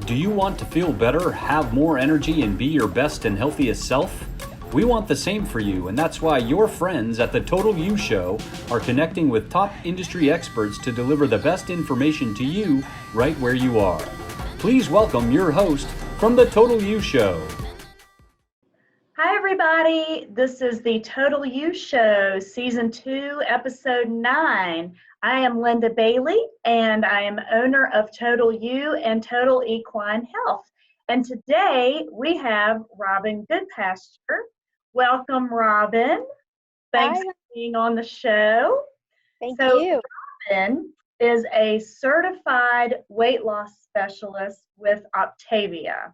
Do you want to feel better, have more energy, and be your best and healthiest self? We want the same for you, and that's why your friends at the Total You Show are connecting with top industry experts to deliver the best information to you right where you are. Please welcome your host from the Total You Show. Hi, everybody. This is the Total You Show, Season 2, Episode 9. I am Linda Bailey, and I am owner of Total You and Total Equine Health. And today we have Robyn Goodpasture. Welcome, Robyn. Thanks for being on the show. Thank you. Robyn is a certified weight loss specialist with Optavia.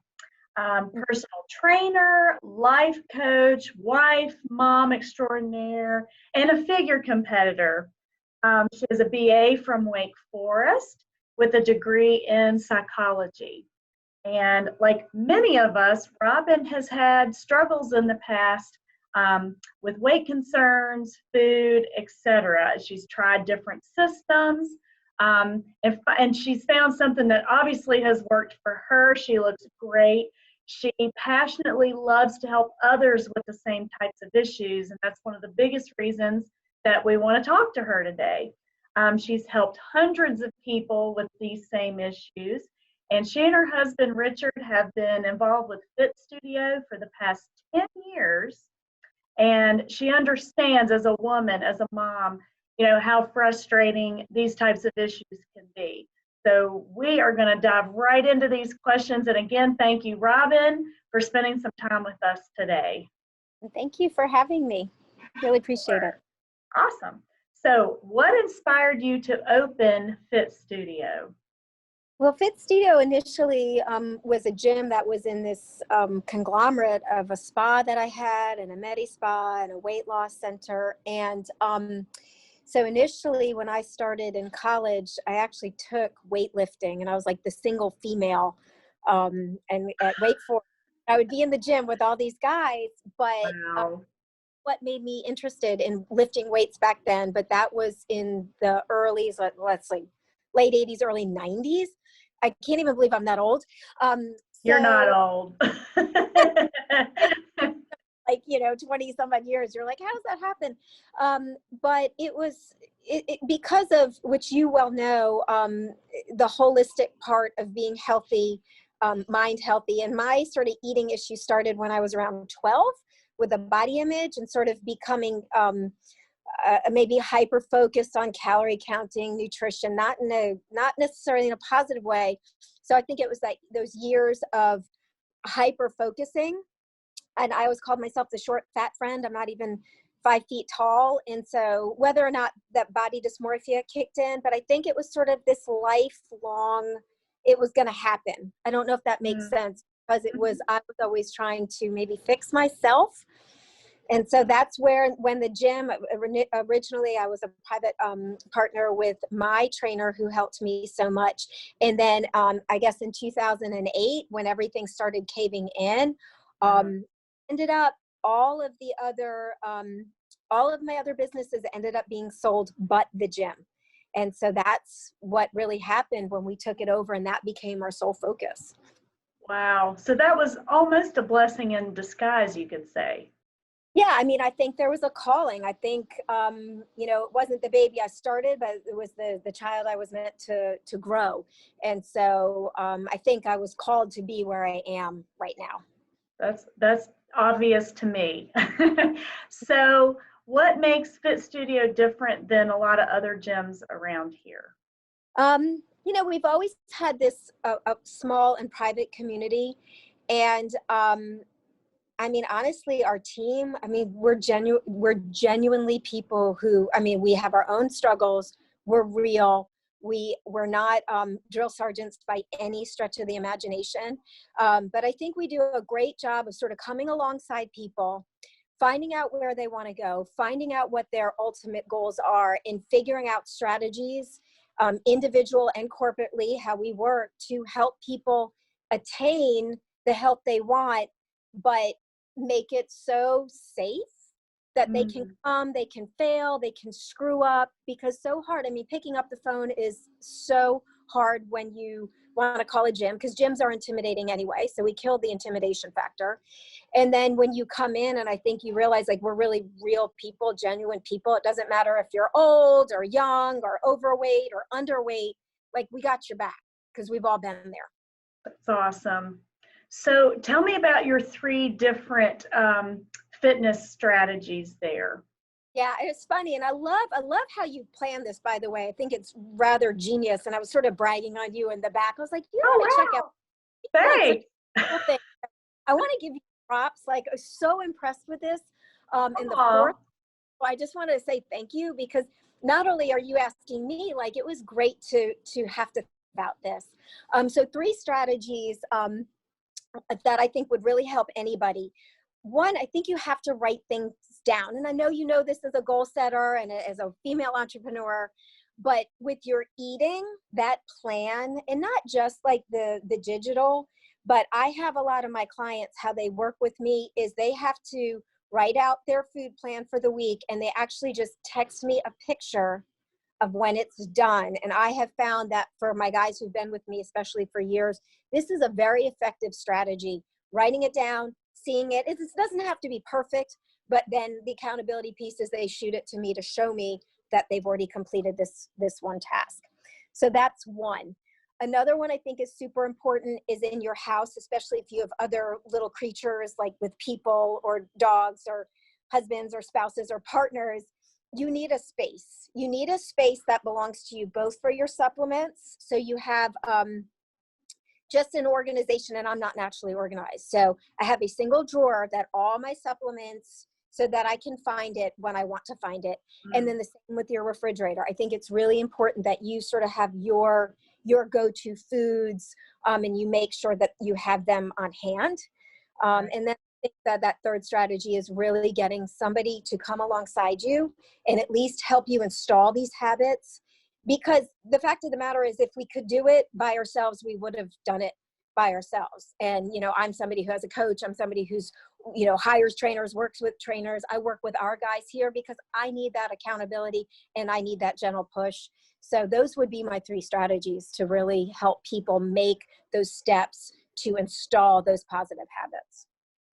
Personal trainer, life coach, wife, mom extraordinaire, and a figure competitor. She is a BA from Wake Forest with a degree in psychology. And like many of us, Robyn has had struggles in the past with weight concerns, food, etc. She's tried different systems, and she's found something that obviously has worked for her. She looks great. She passionately loves to help others with the same types of issues, and that's one of the biggest reasons that we want to talk to her today. She's helped hundreds of people with these same issues, and she and her husband Richard have been involved with Fit Studio for the past 10 years, and she understands as a woman, as a mom, how frustrating these types of issues can be. So we are going to dive right into these questions. And again, thank you, Robyn, for spending some time with us today. Thank you for having me. Really appreciate it. Awesome. So what inspired you to open Fit Studio? Well, Fit Studio initially was a gym that was in this conglomerate of a spa that I had, and a Medi Spa, and a weight loss center. And so initially when I started in college, I actually took weightlifting, and I was like the single female. And at Wake Forest, I would be in the gym with all these guys, but Wow. what made me interested in lifting weights back then, but that was in the let's say late 80s, early 90s. I can't even believe I'm that old. You're not old. Like, 20 some odd years, you're like, how does that happen? But it was because of, which you well know, the holistic part of being healthy, mind healthy. And my sort of eating issue started when I was around 12 with a body image, and sort of becoming maybe hyper focused on calorie counting, nutrition, not necessarily in a positive way. So I think it was like those years of hyper focusing. And I always called myself the short, fat friend. I'm not even 5 feet tall. And so whether or not that body dysmorphia kicked in, but I think it was sort of this lifelong, it was going to happen. I don't know if that makes sense, because I was always trying to maybe fix myself. And so that's where, when the gym, originally I was a private partner with my trainer who helped me so much. And then I guess in 2008, when everything started caving in, ended up all of my other businesses ended up being sold but the gym. And so that's what really happened when we took it over, and that became our sole focus. Wow. So that was almost a blessing in disguise, you could say. Yeah, I mean, I think there was a calling. I think, it wasn't the baby I started, but it was the child I was meant to grow. And so I think I was called to be where I am right now. That's obvious to me. So what makes Fit Studio different than a lot of other gyms around here? We've always had this a small and private community. And I mean, honestly, our team, I mean, we're genuinely people who, I mean, we have our own struggles. We're real. We're not drill sergeants by any stretch of the imagination. But I think we do a great job of sort of coming alongside people, finding out where they want to go, finding out what their ultimate goals are, and figuring out strategies, individual and corporately, how we work to help people attain the health they want, but make it so safe that they can come, they can fail, they can screw up, because so hard. I mean, picking up the phone is so hard when you want to call a gym, because gyms are intimidating anyway. So we killed the intimidation factor. And then when you come in, and I think you realize like we're really real people, genuine people. It doesn't matter if you're old or young or overweight or underweight, like we got your back because we've all been there. That's awesome. So tell me about your 3 different fitness strategies there. Yeah, it's funny. And I love how you plan this, by the way. I think it's rather genius. And I was sort of bragging on you in the back. I was like, you want to check out. Thanks. Cool thing. I want to give you props. Like, I was so impressed with this. And the Aw. 4th, I just wanted to say thank you, because not only are you asking me, like it was great to have to think about this. So 3 strategies that I think would really help anybody. One, I think you have to write things down. And I know you know this as a goal setter and as a female entrepreneur, but with your eating, that plan, and not just like the digital, but I have a lot of my clients, how they work with me is they have to write out their food plan for the week, and they actually just text me a picture of when it's done. And I have found that for my guys who've been with me, especially for years, this is a very effective strategy. Writing it down, seeing it. It doesn't have to be perfect, but then the accountability piece is they shoot it to me to show me that they've already completed this one task. So that's one. Another one I think is super important is in your house, especially if you have other little creatures like with people or dogs or husbands or spouses or partners. You need a space. You need a space that belongs to you, both for your supplements. So you have just an organization, and I'm not naturally organized. So I have a single drawer that all my supplements, so that I can find it when I want to find it. And then the same with your refrigerator. I think it's really important that you sort of have your go-to foods, and you make sure that you have them on hand. And then I think that 3rd strategy is really getting somebody to come alongside you and at least help you install these habits. Because the fact of the matter is, if we could do it by ourselves, we would have done it by ourselves. And, you know, I'm somebody who has a coach. I'm somebody who's, you know, hires trainers, works with trainers. I work with our guys here because I need that accountability and I need that gentle push. So those would be my 3 strategies to really help people make those steps to install those positive habits.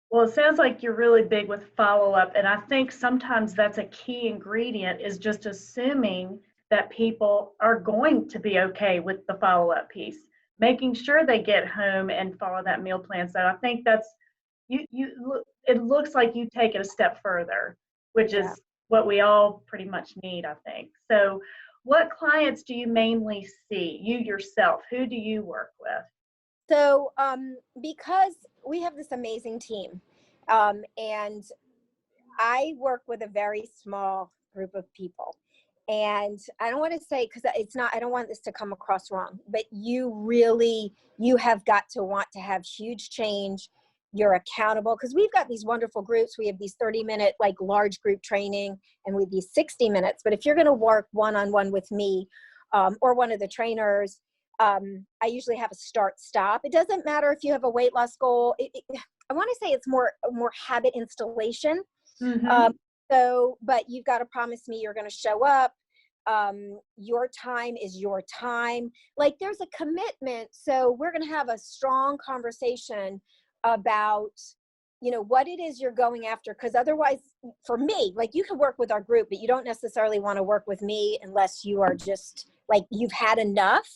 Well, it sounds like you're really big with follow-up, and I think sometimes that's a key ingredient, is just assuming that people are going to be okay with the follow-up piece, making sure they get home and follow that meal plan. So I think that's it looks like you take it a step further, which is what we all pretty much need, I think. So what clients do you mainly see? You yourself, who do you work with? So because we have this amazing team, and I work with a very small group of people. And I don't want to say, because it's not, I don't want this to come across wrong, but you have got to want to have huge change. You're accountable, because we've got these wonderful groups. We have these 30-minute, like large group training, and we have these 60 minutes. But if you're going to work one-on-one with me, or one of the trainers, I usually have a start stop. It doesn't matter if you have a weight loss goal. I want to say it's more habit installation. Mm-hmm. But you've got to promise me you're going to show up. Your time is your time. Like, there's a commitment. So we're going to have a strong conversation about, you know, what it is you're going after. Because otherwise, for me, like, you can work with our group, but you don't necessarily want to work with me unless you are just like, you've had enough.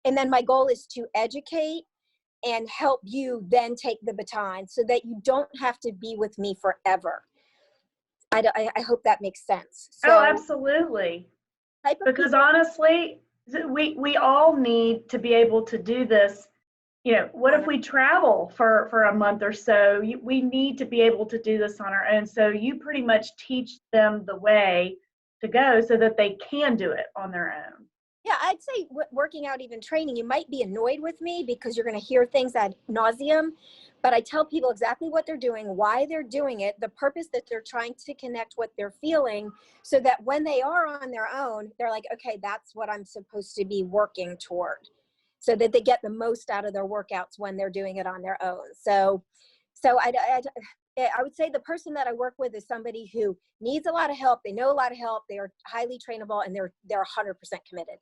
And then my goal is to educate and help you then take the baton so that you don't have to be with me forever. I hope that makes sense. So, Oh, absolutely. Because honestly, we all need to be able to do this. You know, what if we travel for a month or so? We need to be able to do this on our own. So you pretty much teach them the way to go so that they can do it on their own. Yeah, I'd say working out, even training, you might be annoyed with me because you're going to hear things ad nauseum, but I tell people exactly what they're doing, why they're doing it, the purpose that they're trying to connect what they're feeling, so that when they are on their own, they're like, okay, that's what I'm supposed to be working toward, so that they get the most out of their workouts when they're doing it on their own. So I would say the person that I work with is somebody who needs a lot of help. They know a lot of help. They are highly trainable, and they're 100% committed.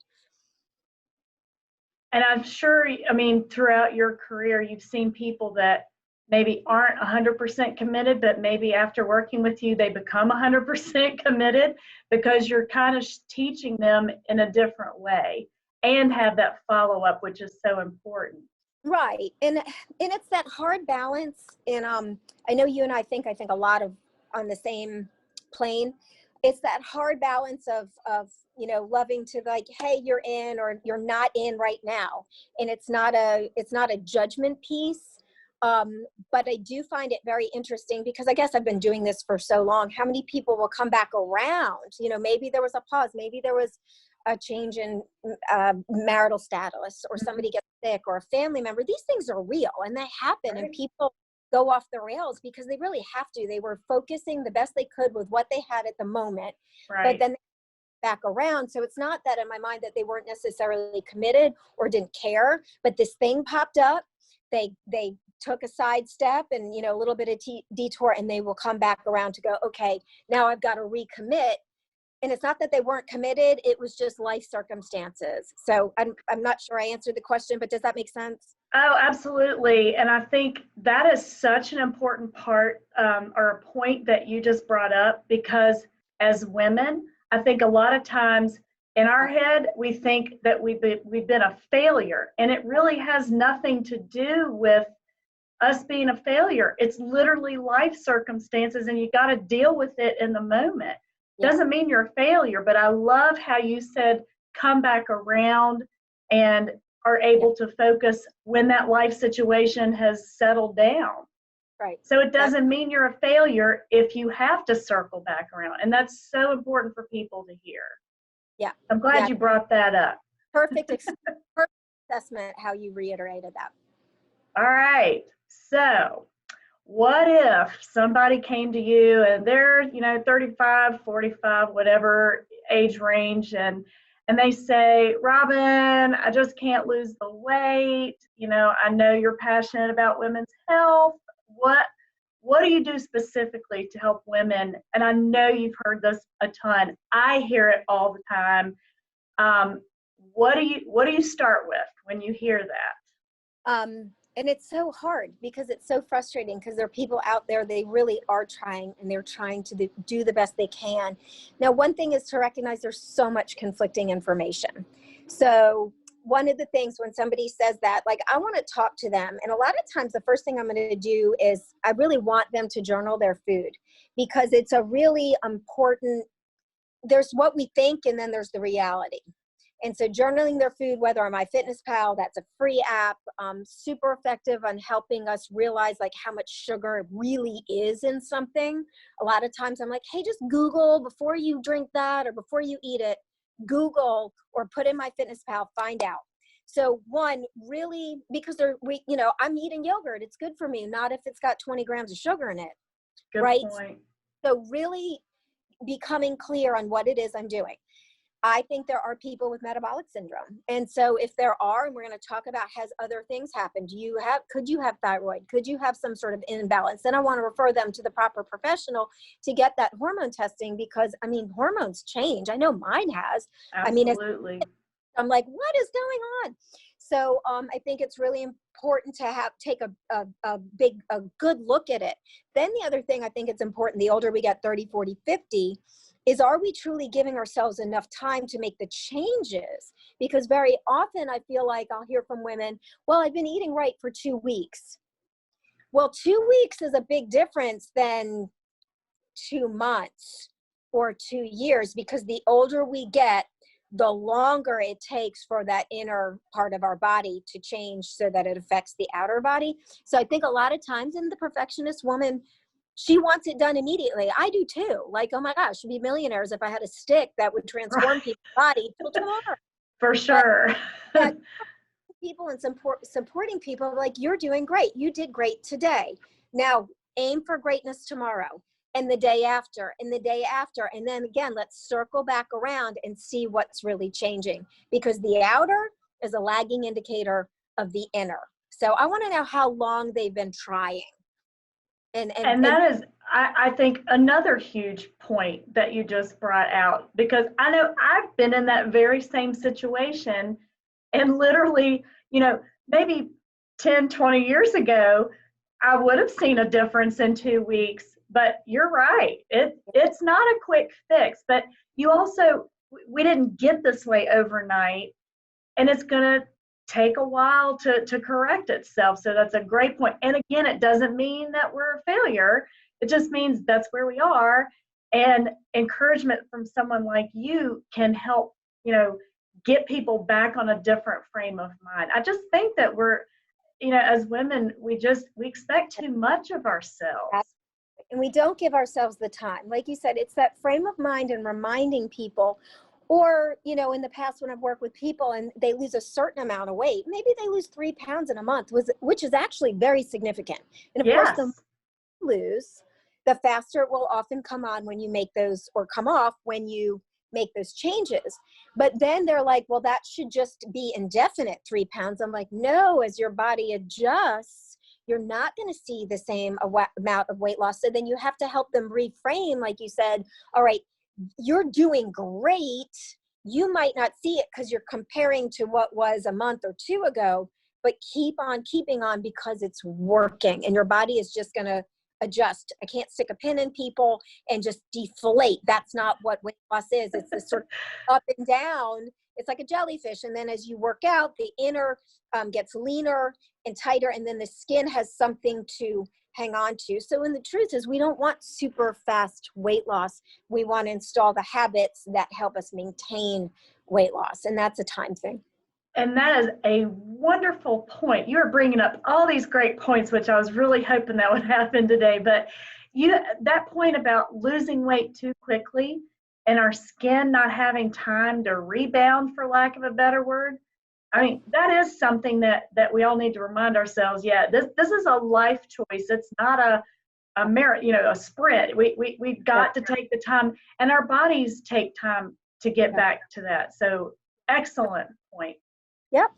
And I'm sure, I mean, throughout your career, you've seen people that maybe aren't 100% committed, but maybe after working with you, they become 100% committed because you're kind of teaching them in a different way and have that follow up, which is so important. Right. And it's that hard balance. And I know you and I think a lot of on the same plane. It's that hard balance of loving to like, hey, you're in or you're not in right now. And it's not a judgment piece. But I do find it very interesting because I guess I've been doing this for so long. How many people will come back around? Maybe there was a pause, maybe there was a change in marital status, or somebody gets sick, or a family member. These things are real and they happen, Right. and people go off the rails because they really have to. They were focusing the best they could with what they had at the moment, but Right. then they back around. So it's not that in my mind that they weren't necessarily committed or didn't care, but this thing popped up. They took a side step and a little bit of detour, and they will come back around to go, okay, now I've got to recommit. And it's not that they weren't committed, it was just life circumstances. So I'm not sure I answered the question, but does that make sense? Oh, absolutely. And I think that is such an important part, or a point that you just brought up, because as women, I think a lot of times in our head, we think that we've been a failure, and it really has nothing to do with us being a failure. It's literally life circumstances, and you got to deal with it in the moment. Yeah. Doesn't mean you're a failure, but I love how you said come back around and are able to focus when that life situation has settled down. Right. So it doesn't mean you're a failure if you have to circle back around. And that's so important for people to hear. Yeah. I'm glad you brought that up. Perfect assessment, how you reiterated that. All right. So what if somebody came to you and they're 35, 45, whatever age range, and they say, Robyn, I just can't lose the weight, I know you're passionate about women's health. What do you do specifically to help women? And I know you've heard this a ton, I hear it all the time. What do you start with when you hear that? And it's so hard because it's so frustrating, because there are people out there, they really are trying, and they're trying to do the best they can. Now, one thing is to recognize there's so much conflicting information. So one of the things when somebody says that, like, I want to talk to them. And a lot of times the first thing I'm going to do is I really want them to journal their food, because it's a really important, there's what we think, and then there's the reality. And so journaling their food, whether on MyFitnessPal, that's a free app, super effective on helping us realize like how much sugar really is in something. A lot of times I'm like, hey, just Google before you drink that or before you eat it, Google or put in MyFitnessPal, find out. So one, really, because I'm eating yogurt, it's good for me, not if it's got 20 grams of sugar in it. Good right? point. So really becoming clear on what it is I'm doing. I think there are people with metabolic syndrome. And so if there are, and we're going to talk about, has other things happened? Could you have thyroid? Could you have some sort of imbalance? Then I want to refer them to the proper professional to get that hormone testing, because hormones change. I know mine has. Absolutely. I'm like, what is going on? So I think it's really important to take a good look at it. Then the other thing I think it's important, the older we get, 30, 40, 50, is, are we truly giving ourselves enough time to make the changes? Because very often I feel like I'll hear from women, well, I've been eating right for 2 weeks. Well, 2 weeks is a big difference than 2 months or 2 years, because the older we get, the longer it takes for that inner part of our body to change so that it affects the outer body. So I think a lot of times in the perfectionist woman, she wants it done immediately. I do too. Like, oh my gosh, we'd be millionaires if I had a stick that would transform people's body till tomorrow. For sure. But people and supporting people, like, you're doing great. You did great today. Now aim for greatness tomorrow, and the day after, and the day after. And then again, let's circle back around and see what's really changing, because the outer is a lagging indicator of the inner. So I want to know how long they've been trying. And that is, I think, another huge point that you just brought out, because I know I've been in that very same situation. And literally, maybe 10, 20 years ago, I would have seen a difference in 2 weeks. But you're right. It's not a quick fix. But you also, we didn't get this way overnight, and it's going to take a while to correct itself. So that's a great point. And again, it doesn't mean that we're a failure. It just means that's where we are. And encouragement from someone like you can help, get people back on a different frame of mind. I just think that we're, as women, we expect too much of ourselves. And we don't give ourselves the time. Like you said, it's that frame of mind and reminding people. Or, in the past when I've worked with people and they lose a certain amount of weight, maybe they lose 3 pounds in a month, which is actually very significant. And of course, the more you lose, the faster it will often come on when you make those, or come off when you make those changes. But then they're like, well, that should just be indefinite 3 pounds. I'm like, no, as your body adjusts, you're not going to see the same amount of weight loss. So then you have to help them reframe, like you said, all right, you're doing great. You might not see it because you're comparing to what was a month or 2 ago, but keep on keeping on because it's working and your body is just going to adjust. I can't stick a pin in people and just deflate. That's not what weight loss is. It's this sort of up and down. It's like a jellyfish. And then as you work out, the inner gets leaner and tighter, and then the skin has something to hang on to. So in the truth is, we don't want super fast weight loss. We want to install the habits that help us maintain weight loss. And that's a time thing. And that is a wonderful point. You're bringing up all these great points, which I was really hoping that would happen today. But that point about losing weight too quickly and our skin not having time to rebound, for lack of a better word, I mean, that is something that we all need to remind ourselves. Yeah, this is a life choice. It's not a merit, a sprint. We've got to take the time, and our bodies take time to get back to that. So excellent point. Yep.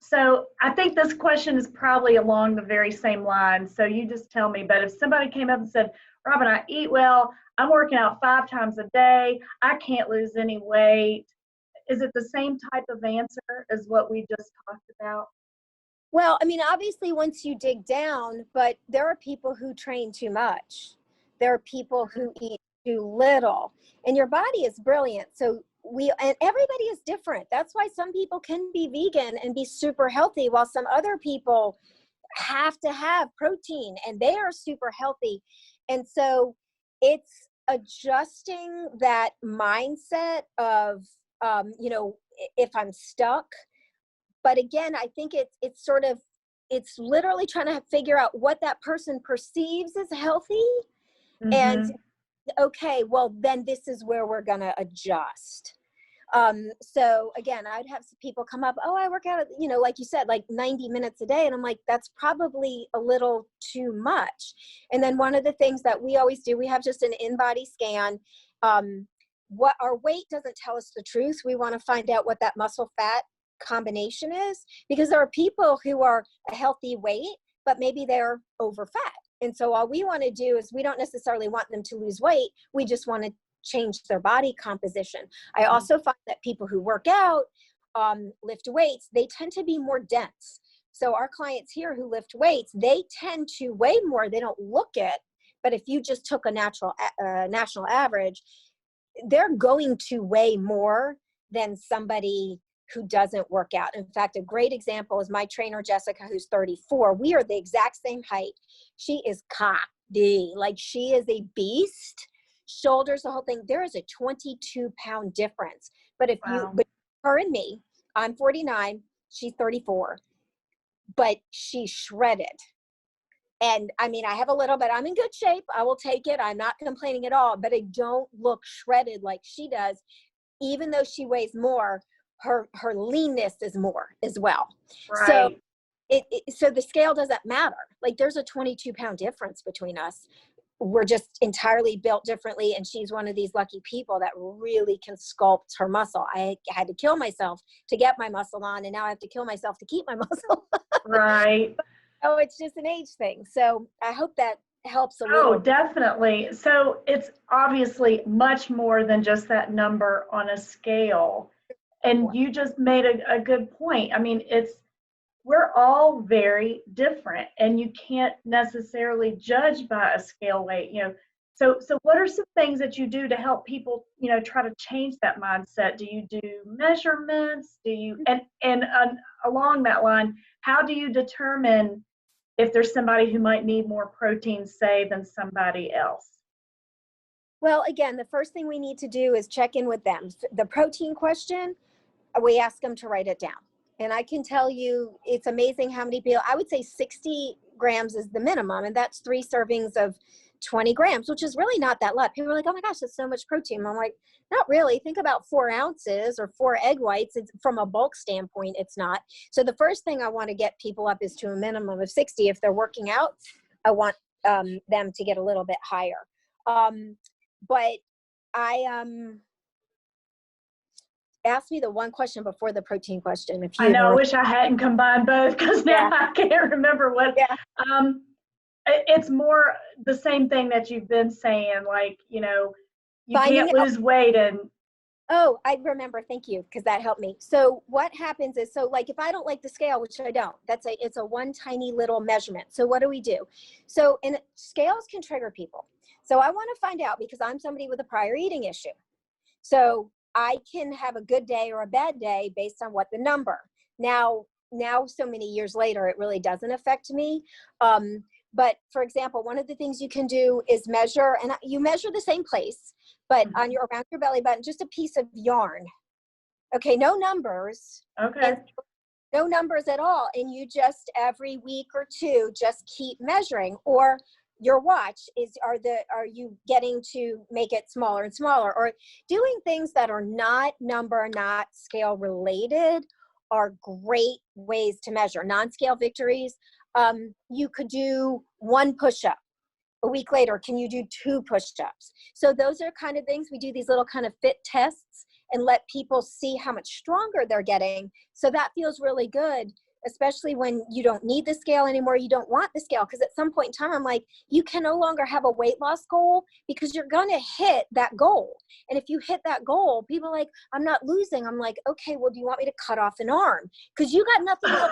So I think this question is probably along the very same line. So you just tell me, but if somebody came up and said, Robyn, I eat well, I'm working out 5 times a day, I can't lose any weight, is it the same type of answer as what we just talked about? Well, I mean, obviously once you dig down, but there are people who train too much. There are people who eat too little, and your body is brilliant. So and everybody is different. That's why some people can be vegan and be super healthy, while some other people have to have protein and they are super healthy. And so it's adjusting that mindset of, if I'm stuck. But again, I think it's literally trying to figure out what that person perceives as healthy. Mm-hmm. And okay, well, then this is where we're going to adjust. So again, I'd have some people come up, oh, I work out, like you said, like 90 minutes a day. And I'm like, that's probably a little too much. And then one of the things that we always do, we have just an in-body scan. What our weight doesn't tell us the truth. We want to find out what that muscle fat combination is, because there are people who are a healthy weight, but maybe they're over fat. And so all we want to do is, we don't necessarily want them to lose weight. We just want to change their body composition. I also find that people who work out, lift weights, they tend to be more dense. So our clients here who lift weights, they tend to weigh more. They don't look it, but if you just took a national average, they're going to weigh more than somebody who doesn't work out. In fact, a great example is my trainer, Jessica, who's 34. We are the exact same height. She is cocky, like she is a beast. Shoulders, the whole thing. There is a 22-pound difference. But but her and me, I'm 49, she's 34, but she's shredded. And I mean, I have a little bit, I'm in good shape. I will take it. I'm not complaining at all, but I don't look shredded like she does. Even though she weighs more, her leanness is more as well. Right. So so the scale doesn't matter. Like, there's a 22-pound difference between us. We're just entirely built differently. And she's one of these lucky people that really can sculpt her muscle. I had to kill myself to get my muscle on, and now I have to kill myself to keep my muscle. Right. Oh, it's just an age thing. So I hope that helps a little. Oh, definitely. So it's obviously much more than just that number on a scale. And you just made a good point. I mean, we're all very different, and you can't necessarily judge by a scale weight, so what are some things that you do to help people, try to change that mindset? Do you do measurements? Do you, and along that line, how do you determine if there's somebody who might need more protein, say, than somebody else? Well, again, the first thing we need to do is check in with them. The protein question, we ask them to write it down. And I can tell you, it's amazing how many people, I would say 60 grams is the minimum, and that's 3 servings of 20 grams, which is really not that lot. People are like, oh my gosh, that's so much protein. I'm like, not really. Think about 4 ounces or 4 egg whites. It's, from a bulk standpoint, it's not. So the first thing I want to get people up is to a minimum of 60. If they're working out, I want them to get a little bit higher. But ask me the one question before the protein question. If you I know, I wish I hadn't combined both, because now I can't remember what. Yeah. It's more the same thing that you've been saying, like, you Finding can't lose weight and. Oh, I remember. Thank you, because that helped me. So what happens is, so like if I don't like the scale, which I don't, it's a one tiny little measurement. So what do? So, and scales can trigger people. So I want to find out, because I'm somebody with a prior eating issue. So I can have a good day or a bad day based on what the number. Now, so many years later, it really doesn't affect me. But for example, one of the things you can do is measure, and you measure the same place, but around your belly button, just a piece of yarn. Okay, no numbers. Okay. No numbers at all. And you just every week or two, just keep measuring. Or your watch are you getting to make it smaller and smaller, or doing things that are not number, not scale related are great ways to measure non-scale victories. You could do 1 push-up. A week later, can you do 2 push-ups? So those are kind of things. We do these little kind of fit tests and let people see how much stronger they're getting. So that feels really good, especially when you don't need the scale anymore. You don't want the scale, because at some point in time, I'm like, you can no longer have a weight loss goal, because you're going to hit that goal. And if you hit that goal, people are like, I'm not losing. I'm like, okay, well, do you want me to cut off an arm? Because you got nothing else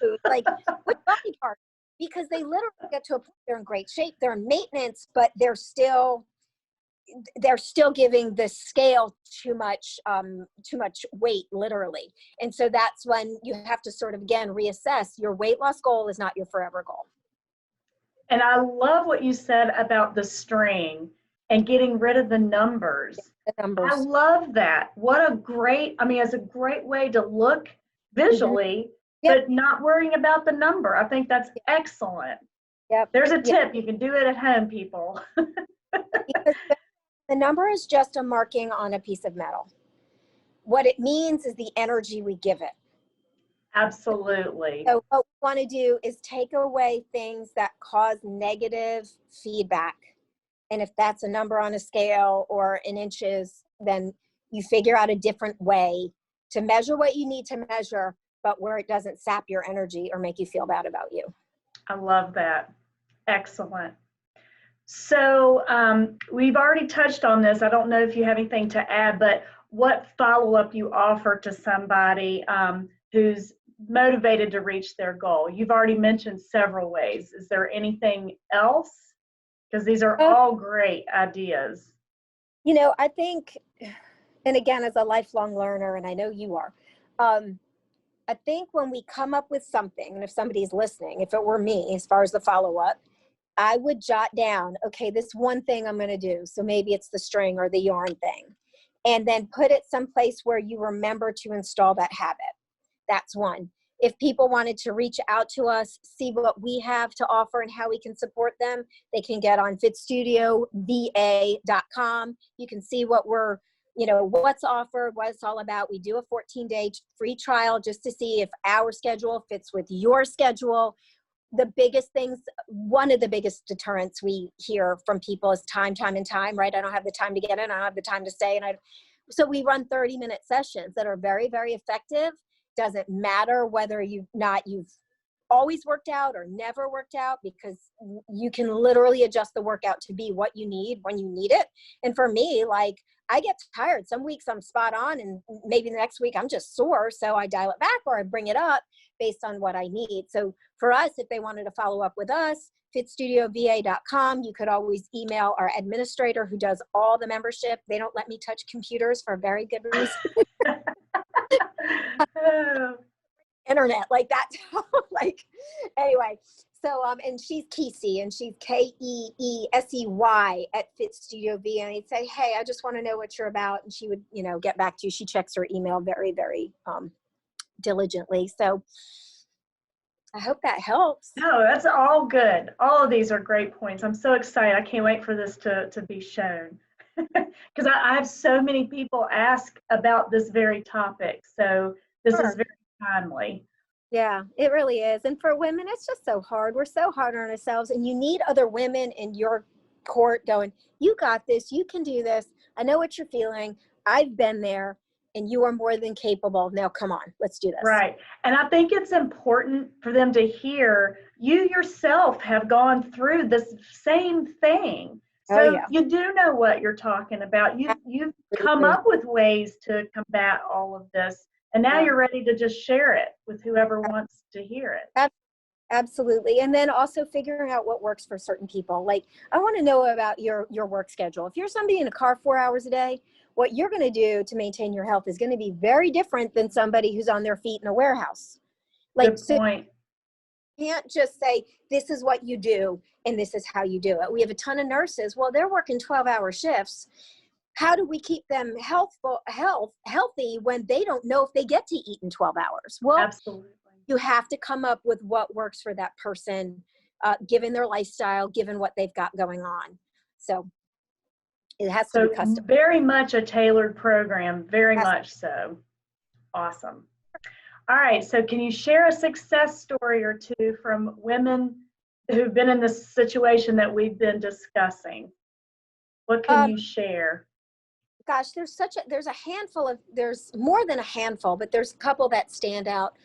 to do. Like, what body part? Because they literally get to a point, they're in great shape, they're in maintenance, but they're still giving the scale too much weight, literally. And so that's when you have to sort of, again, reassess. Your weight loss goal is not your forever goal. And I love what you said about the string and getting rid of the numbers. I love that. What a great, it's a great way to look visually, but not worrying about the number. I think that's excellent. Yep. There's a tip. You can do it at home, people. Because the number is just a marking on a piece of metal. What it means is the energy we give it. Absolutely. So what we want to do is take away things that cause negative feedback. And if that's a number on a scale or in inches, then you figure out a different way to measure what you need to measure, but where it doesn't sap your energy or make you feel bad about you. I love that. Excellent. So we've already touched on this. I don't know if you have anything to add, but what follow-up you offer to somebody who's motivated to reach their goal? You've already mentioned several ways. Is there anything else? Because these are all great ideas. I think, and again, as a lifelong learner, and I know you are, I think when we come up with something, and if somebody's listening, if it were me, as far as the follow-up, I would jot down, okay, this one thing I'm going to do. So maybe it's the string or the yarn thing. And then put it someplace where you remember to install that habit. That's one. If people wanted to reach out to us, see what we have to offer and how we can support them, they can get on fitstudiova.com. You can see what what's offered, what it's all about. We do a 14-day free trial just to see if our schedule fits with your schedule. The biggest things, one of the biggest deterrents we hear from people is time, right? I don't have the time to get in. I don't have the time to stay. So we run 30-minute sessions that are very, very effective. Doesn't matter whether you've always worked out or never worked out, because you can literally adjust the workout to be what you need when you need it. And for me, like, I get tired. Some weeks I'm spot on, and maybe the next week I'm just sore. So I dial it back or I bring it up based on what I need. So for us, if they wanted to follow up with us, fitstudiova.com. You could always email our administrator who does all the membership. They don't let me touch computers for a very good reason. Internet like that. Like, anyway, so and she's Keesey, and she's KEESEY at Fit Studio V, and I'd say, hey, I just want to know what you're about, and she would, you know, get back to you. She checks her email very, very diligently. So I hope that helps. No, that's all good. All of these are great points. I'm so excited. I can't wait for this to be shown. Because I have so many people ask about this very topic. So this is very timely. Yeah, it really is. And for women, it's just so hard. We're so hard on ourselves, and you need other women in your court going, you got this, you can do this. I know what you're feeling. I've been there, and you are more than capable. Now, come on, let's do this. Right. And I think it's important for them to hear you yourself have gone through this same thing. So you do know what you're talking about. You've come up with ways to combat all of this. And now you're ready to just share it with whoever wants to hear it. Absolutely. And then also figuring out what works for certain people. Like, I want to know about your work schedule. If you're somebody in a car 4 hours a day, what you're going to do to maintain your health is going to be very different than somebody who's on their feet in a warehouse. Like, good point. You can't just say, this is what you do and this is how you do it. We have a ton of nurses. Well, they're working 12-hour shifts. How do we keep them healthy when they don't know if they get to eat in 12 hours? Well, absolutely. You have to come up with what works for that person, given their lifestyle, given what they've got going on. So it has to be custom. Very much a tailored program, very much so. Awesome. All right, so can you share a success story or two from women who've been in this situation that we've been discussing? What can you share? Gosh, there's more than a handful, but there's a couple that stand out.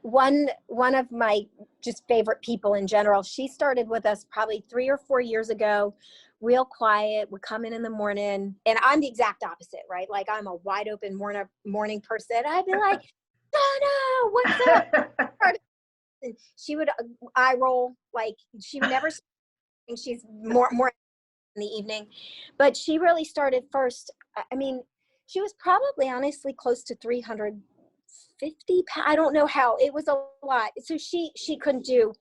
One of my just favorite people in general, she started with us probably 3 or 4 years ago, real quiet, would come in the morning, and I'm the exact opposite, right? Like, I'm a wide open morning person. I'd be like, Donna, what's up? And she would eye roll, like, she would never, she's more in the evening, but she really started first. I mean, she was probably honestly close to 350 pounds. I don't know how, it was a lot. So she couldn't do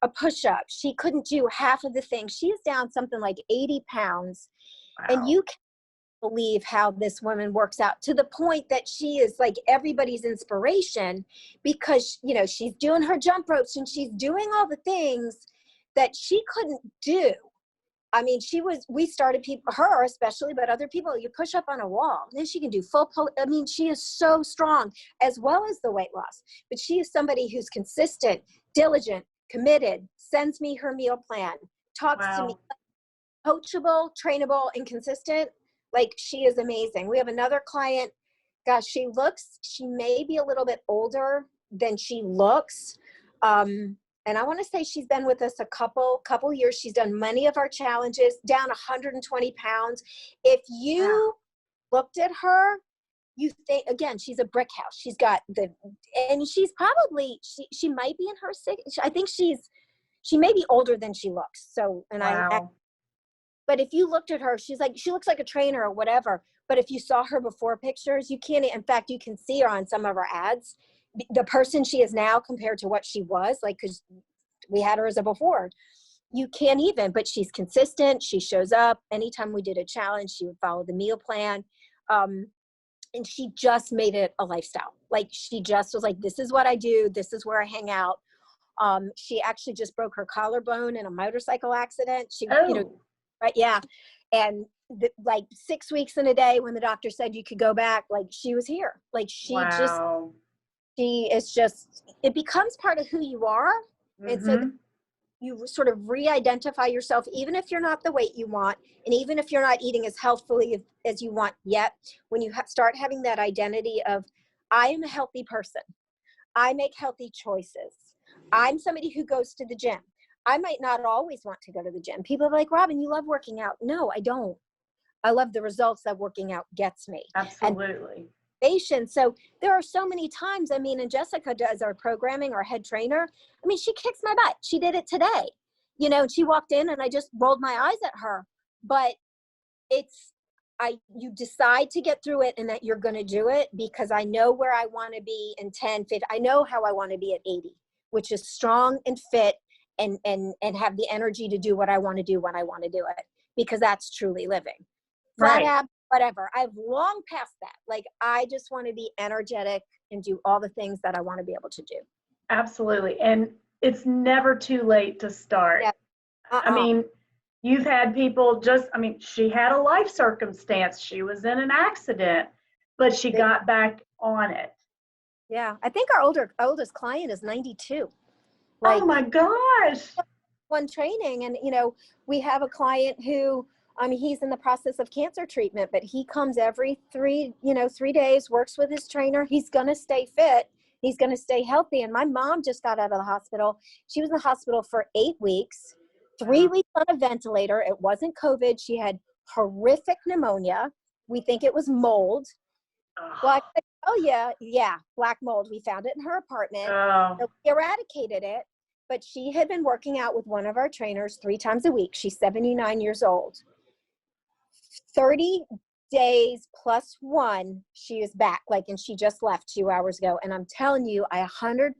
a push-up. She couldn't do half of the things. She's down something like 80 pounds. Wow. And you can't believe how this woman works out, to the point that she is like everybody's inspiration, because, you know, she's doing her jump ropes and she's doing all the things that she couldn't do. I mean, we started her especially, but other people, you push up on a wall. Then she can do I mean, she is so strong, as well as the weight loss. But she is somebody who's consistent, diligent, committed, sends me her meal plan, talks to me, coachable, trainable, and consistent. Like, she is amazing. We have another client. Gosh, she may be a little bit older than she looks. And I want to say she's been with us a couple years. She's done many of our challenges, down 120 pounds. If you looked at her, you think, again, she's a brick house. She's got and she's probably, she might be in her 60s. I think she may be older than she looks. So, and but if you looked at her, she looks like a trainer or whatever. But if you saw her before pictures, you can't, in fact, you can see her on some of our ads. The person she is now compared to what she was, like, because we had her as a before, you can't even, but she's consistent. She shows up. Anytime we did a challenge, she would follow the meal plan. And she just made it a lifestyle. Like, she just was like, this is what I do. This is where I hang out. She actually just broke her collarbone in a motorcycle accident. You know, right. Yeah. And like 6 weeks in a day, when the doctor said you could go back, like, she was here. Like, she is just, it becomes part of who you are. Mm-hmm. And so you sort of re-identify yourself, even if you're not the weight you want, and even if you're not eating as healthfully as you want yet. When you start having that identity of, I am a healthy person, I make healthy choices, I'm somebody who goes to the gym. I might not always want to go to the gym. People are like, Robyn, you love working out. No, I don't. I love the results that working out gets me. Absolutely. And so there are so many times, I mean, and Jessica does our programming, our head trainer. I mean, she kicks my butt. She did it today, you know, and she walked in and I just rolled my eyes at her. But you decide to get through it and that you're going to do it, because I know where I want to be in 10, 15. I know how I want to be at 80, which is strong and fit and have the energy to do what I want to do when I want to do it, because that's truly living. Flat Right. ab, whatever. I've long passed that. Like, I just want to be energetic and do all the things that I want to be able to do. Absolutely. And it's never too late to start. Yeah. I mean, you've had people she had a life circumstance. She was in an accident, but she got back on it. Yeah. I think our oldest client is 92. Oh my gosh. One training, and, you know, we have a client who, he's in the process of cancer treatment, but he comes every 3 days, works with his trainer. He's going to stay fit. He's going to stay healthy. And my mom just got out of the hospital. She was in the hospital for 8 weeks, 3 weeks on a ventilator. It wasn't COVID. She had horrific pneumonia. We think it was mold. Well, yeah, black mold. We found it in her apartment. So we eradicated it. But she had been working out with one of our trainers 3 times a week. She's 79 years old. 30 days plus 1, she is back. And she just left 2 hours ago. And I'm telling you, I 100%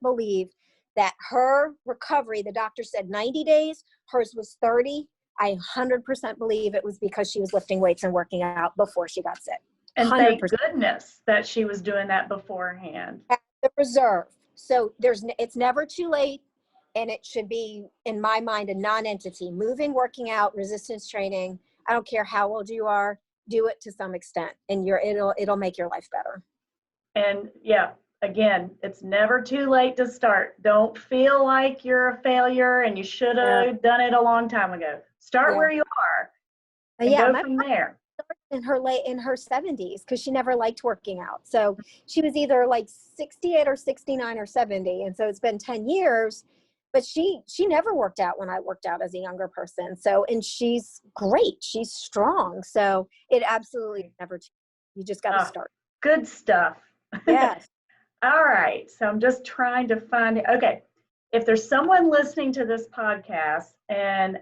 believe that her recovery, the doctor said 90 days, hers was 30. I 100% believe it was because she was lifting weights and working out before she got sick. And thank goodness that she was doing that beforehand. At the reserve. So it's never too late. And it should be, in my mind, a non-entity. Moving, working out, resistance training. I don't care how old you are, do it to some extent, and it'll make your life better. And yeah, again, it's never too late to start. Don't feel like you're a failure and you should have done it a long time ago. Start where you are and go from there. In her 70s, because she never liked working out. So she was either like 68 or 69 or 70, and so it's been 10 years. But she never worked out when I worked out as a younger person. So, and she's great. She's strong. So it absolutely never, you just got to start. Good stuff. Yes. All right. So I'm just trying to find, okay, if there's someone listening to this podcast, and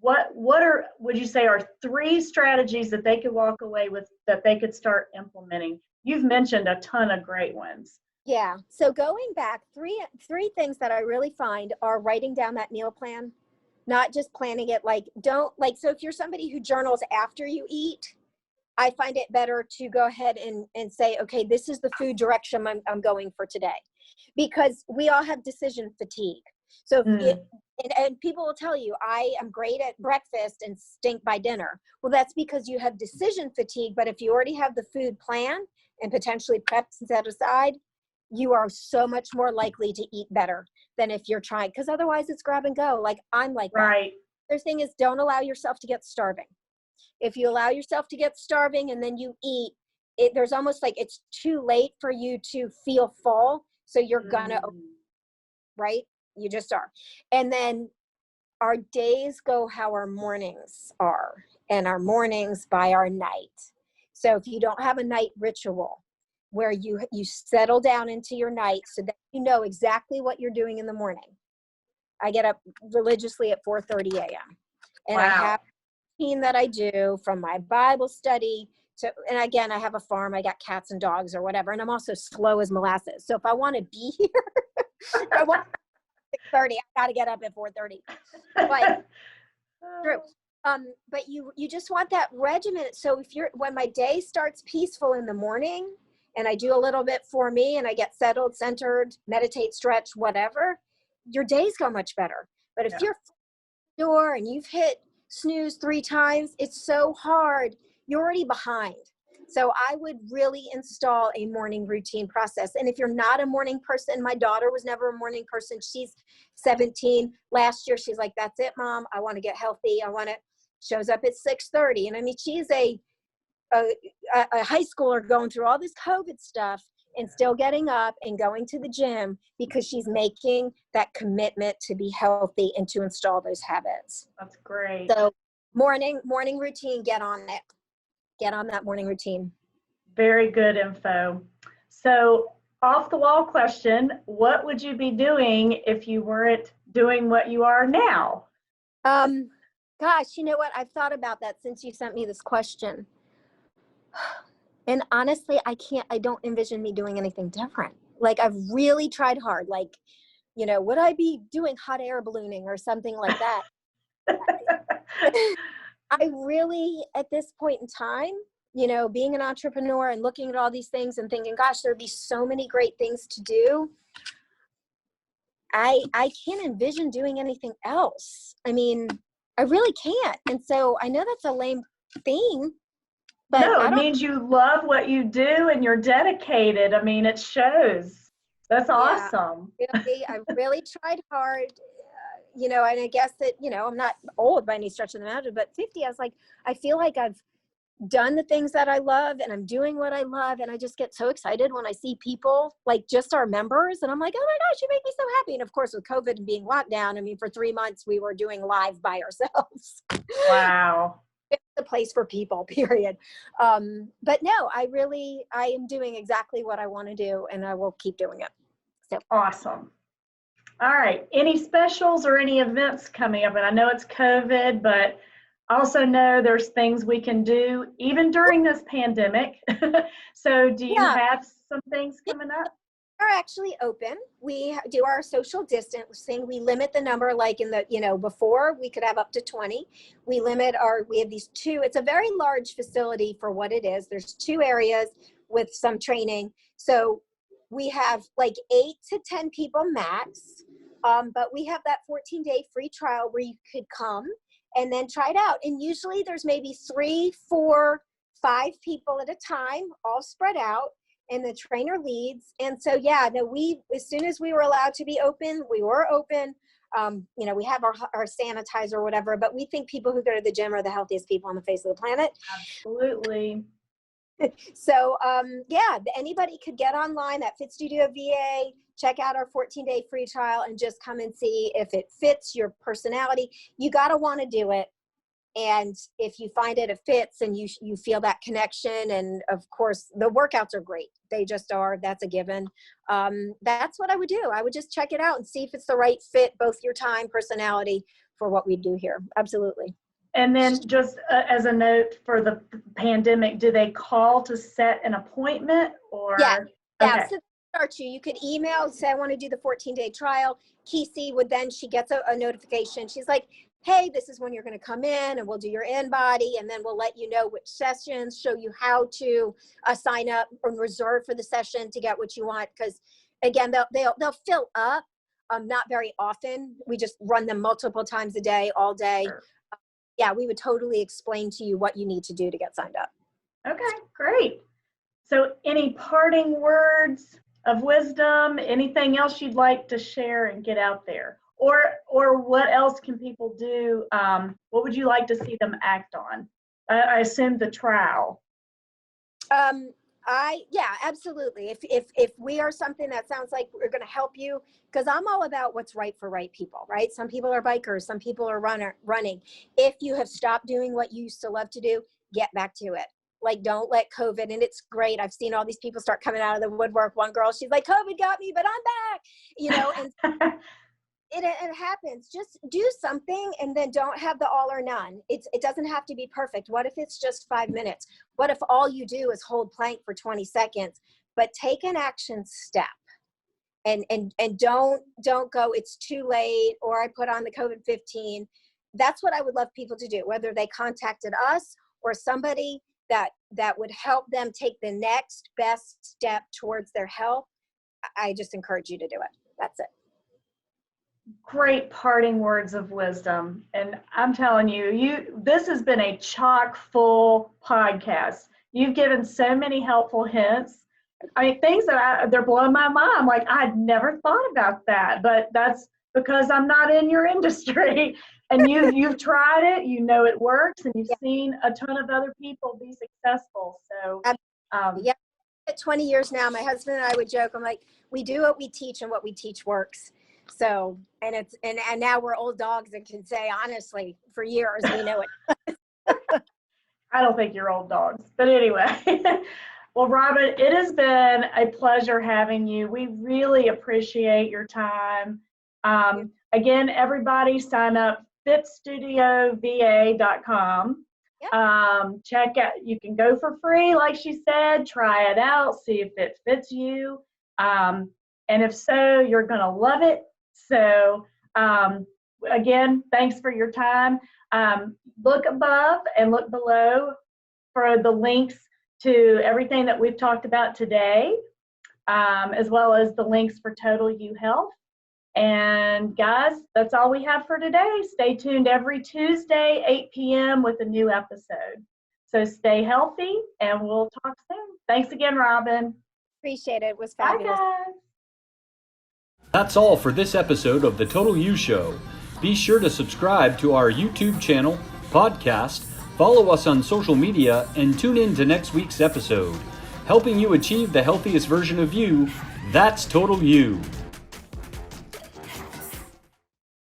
would you say are 3 strategies that they could walk away with that they could start implementing? You've mentioned a ton of great ones. Yeah. So going back, three things that I really find are writing down that meal plan, not just planning it. So if you're somebody who journals after you eat, I find it better to go ahead and say, okay, this is the food direction I'm going for today, because we all have decision fatigue. So and people will tell you, I am great at breakfast and stink by dinner. Well, that's because you have decision fatigue. But if you already have the food plan and potentially prepped and set aside, you are so much more likely to eat better than if you're trying, because otherwise it's grab and go. I'm like right. that. The thing is, don't allow yourself to get starving. If you allow yourself to get starving and then you eat, there's almost like it's too late for you to feel full. So you're gonna, right? You just are. And then our days go how our mornings are, and our mornings by our night. So if you don't have a night ritual where you settle down into your night so that you know exactly what you're doing in the morning. I get up religiously at 4:30 a.m. And I have a routine that I do, from my Bible study to, and again, I have a farm, I got cats and dogs or whatever, and I'm also slow as molasses. So if I want to be here, if I want 6:30, I got to get up at 4:30. But true. But you just want that regimen. So when my day starts peaceful in the morning, and I do a little bit for me, and I get settled, centered, meditate, stretch, whatever, your days go much better. But if you're door and you've hit snooze 3 times, it's so hard. You're already behind. So I would really install a morning routine process. And if you're not a morning person, my daughter was never a morning person. She's 17. Last year, she's like, that's it, Mom. I want to get healthy. Shows up at 6:30. And I mean, she's a high schooler going through all this COVID stuff. and still getting up and going to the gym because she's making that commitment to be healthy and to install those habits. That's great. So morning routine, get on it. Get on that morning routine. Very good info. So off the wall question, what would you be doing if you weren't doing what you are now? Gosh, you know what? I've thought about that since you sent me this question. And honestly, I don't envision me doing anything different. Like, I've really tried hard. Like, you know, would I be doing hot air ballooning or something like that? I really, at this point in time, you know, being an entrepreneur and looking at all these things and thinking, gosh, there'd be so many great things to do. I can't envision doing anything else. I mean, I really can't. And so I know that's a lame thing, but no, it means you love what you do and you're dedicated. I mean, it shows. That's awesome. Really, I really tried hard, you know, and I guess that, you know, I'm not old by any stretch of the imagination, but 50, I was like, I feel like I've done the things that I love and I'm doing what I love. And I just get so excited when I see people like just our members. And I'm like, oh my gosh, you make me so happy. And of course, with COVID and being locked down, I mean, for 3 months, we were doing live by ourselves. Wow. It's a place for people, period. But no, I am doing exactly what I want to do and I will keep doing it. So awesome. All right. Any specials or any events coming up? And I know it's COVID, but I also know there's things we can do even during this pandemic. So do you have some things coming up? We're actually open. We do our social distancing. We limit the number, like in the, you know, before we could have up to 20. We have these 2, it's a very large facility for what it is. There's 2 areas with some training. So we have like 8 to 10 people max. But we have that 14-day free trial where you could come and then try it out. And usually there's maybe 3, 4, 5 people at a time, all spread out, and the trainer leads. And so, yeah, no, as soon as we were allowed to be open, we were open. You know, we have our sanitizer or whatever, but we think people who go to the gym are the healthiest people on the face of the planet. Absolutely. So, yeah, anybody could get online at Fit Studio VA, check out our 14-day free trial and just come and see if it fits your personality. You got to want to do it. And if you find it fits and you feel that connection, and of course the workouts are great. They just are, that's a given. That's what I would do. I would just check it out and see if it's the right fit, both your time, personality for what we do here. Absolutely. And then just as a note for the pandemic, do they call to set an appointment or? Yeah. Okay. So start you could email, say, I want to do the 14-day trial. Kesey would then, she gets a notification. She's like, hey, this is when you're going to come in and we'll do your in-body. And then we'll let you know which sessions, show you how to sign up or reserve for the session to get what you want. Because again, they'll fill up, not very often. We just run them multiple times a day, all day. Sure. Yeah, we would totally explain to you what you need to do to get signed up. Okay, great. So any parting words of wisdom, anything else you'd like to share and get out there? Or what else can people do? What would you like to see them act on? I assume the trial. Yeah, absolutely. If we are something that sounds like we're going to help you, because I'm all about what's right for right people, right? Some people are bikers, some people are running. If you have stopped doing what you used to love to do, get back to it. Like, don't let COVID, and it's great. I've seen all these people start coming out of the woodwork. One girl, she's like, COVID got me, but I'm back, you know, and it happens. Just do something and then don't have the all or none. It doesn't have to be perfect. What if it's just 5 minutes? What if all you do is hold plank for 20 seconds, but take an action step and don't go, it's too late, or I put on the COVID-15. That's what I would love people to do, whether they contacted us or somebody that would help them take the next best step towards their health. I just encourage you to do it. That's it. Great parting words of wisdom. And I'm telling you, this has been a chock full podcast. You've given so many helpful hints. I mean, things that they're blowing my mind. Like, I'd never thought about that, but that's because I'm not in your industry. And you've tried it, you know it works, and you've seen a ton of other people be successful. So yeah, it 20 years now. My husband and I would joke. I'm like, we do what we teach, and what we teach works. So, and now we're old dogs and can say, honestly, for years, we know it. I don't think you're old dogs, but anyway. Well, Robyn, it has been a pleasure having you. We really appreciate your time. Again, everybody sign up fitstudiova.com. Yep. Check out, you can go for free, like she said, try it out, see if it fits you. And if so, you're going to love it. So, again, thanks for your time. Look above and look below for the links to everything that we've talked about today, as well as the links for Total You Health. And guys, that's all we have for today. Stay tuned every Tuesday, 8 p.m. with a new episode. So stay healthy, and we'll talk soon. Thanks again, Robyn. Appreciate it. It was fabulous. Bye, guys. That's all for this episode of The Total You Show. Be sure to subscribe to our YouTube channel, podcast, follow us on social media, and tune in to next week's episode. Helping you achieve the healthiest version of you, that's Total You.